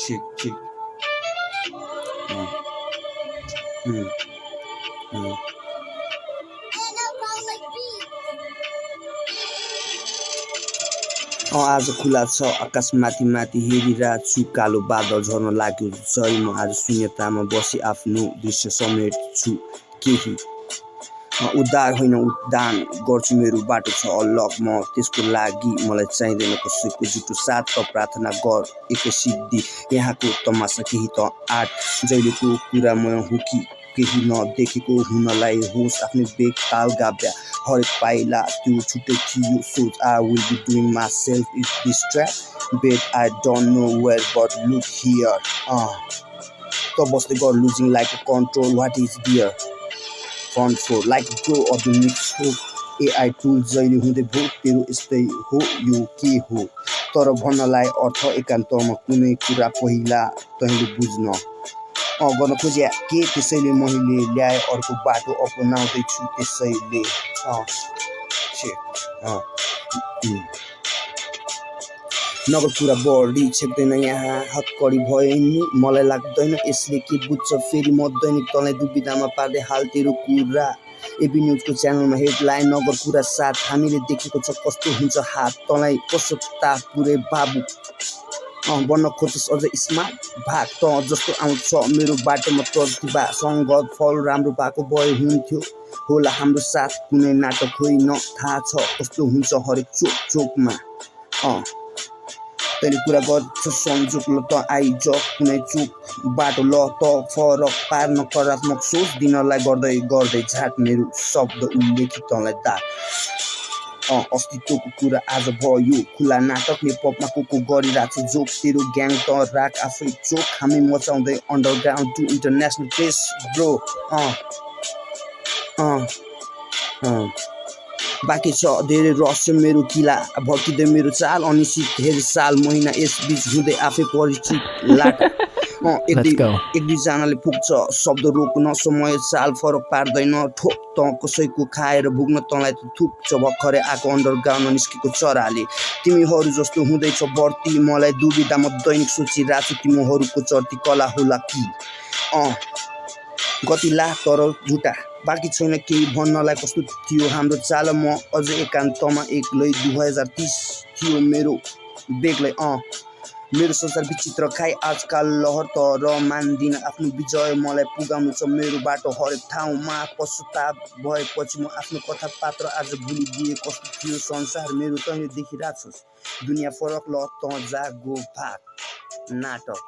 Chick. Mm. आज खुला छ आकाश माथि हेरिरहेको छु कालो बादल झर्न लाग्यो जरी म आज शून्यतामा बसी आफ्नो दृश्य समेट्छु केही उद्धार होइन उद्धान गर्छु मेरो बाटो छ अलग म त्यसको लागि मलाई चाहिँदैन कसैको जुटो साथ त प्रार्थना गर एकै सिद्धि यहाँको तमासा केही त आर्ट जहिलेको कुरा म हो कि केही नदेखेको हुनलाई होस् आफ्नो बेग ताल गाभ्या हरेक पाइला त्यो छुट्टै थियो सोच I will be doing myself is this trap but I don't know where but look here त बस्दै गर losing like a control what is there control like go or the mix हो AI tool जहिले हुँदै भो तेरो यस्तै हो यो के हो तर भन्नलाई अर्थ एकान्तमा कुनै कुरा पहिला तैँले बुझ्न गर्न खोजे के त्यसैले मैले ल्याए अर्को बाटो अपनाउँदैछु त्यसैले नगर कुरा बढी छेक्दैन यहाँ हतकडी भयो नि मलाई लाग्दैन यसले के बुझ्छ फेरि म दैनिक तँलाई दुविधामा पार्दै हाल तेरो कुरा एबी न्युजको च्यानलमा हेडलाइन नगर कुरा साथ हामीले देखेको छ कस्तो हुन्छ हात तँलाई कस्तो ताप पुरै बाबु बन्न खोज्छस् अझ स्मार्ट भाग त जस्तो आउँछ मेरो बाटोमा प्रतिभा सङ्गत फल राम्रो भएको भए हुन्थ्यो होला हाम्रो साथ कुनै नाटक होइन थाहा छ कस्तो हुन्छ हरेक चोकमा तैँले कुरा गर्छ संजोग ल त आइज कुनै चोक बाटो ल त फरक पार नकारात्मक सोच दिनलाई गर्दै झाट मेरो शब्द उल्लेखित तँलाई दाग अस्तित्वको कुरा आज भयो खुला नाटक नेपमा को गरिरहेको छ जोक तेरो ग्याङ त राख आफै चोक हामी मचाउँदै underground to international place bro बाँकी छ धेरै रहस्य मेरो किला भर्किँदै मेरो चाल अनिश्चित हेर साल महिना यसबीच हुँदै आफै परिचित लाट एक दुईजनाले पुग्छ शब्द रोक्न समय चाल फरक पार्दैन ठोक त कसैको खाएर भुग्न तँलाई त थुक्छ भर्खरै आएको अन्डरग्राउन्डमा निस्केको चराले तिमीहरू जस्तो हुँदैछ बढ्ती मलाई दुविधा म दैनिक सोचिरहेको छु तिमीहरूको चर्ती कला होला कि गति ला तर झुटा बाँकी छैन केही भन्नलाई कस्तो थियो हाम्रो चाल म अझ एकान्तमा एक्लै 2030 थियो मेरो बेग्लै मेरो संसार विचित्र खाइ आजकाल लहर तर मान्दिन आफ्नो विजय मलाई पुगाउनु छ मेरो बाटो हरेक ठाउँमा पश्चाताप भएपछि म आफ्नो कथा पात्र आज भुलिदिए कस्तो थियो संसार मेरो तैँले देखिरहेको छस् दुनियाँ फरक ल त जागो भाग नाटक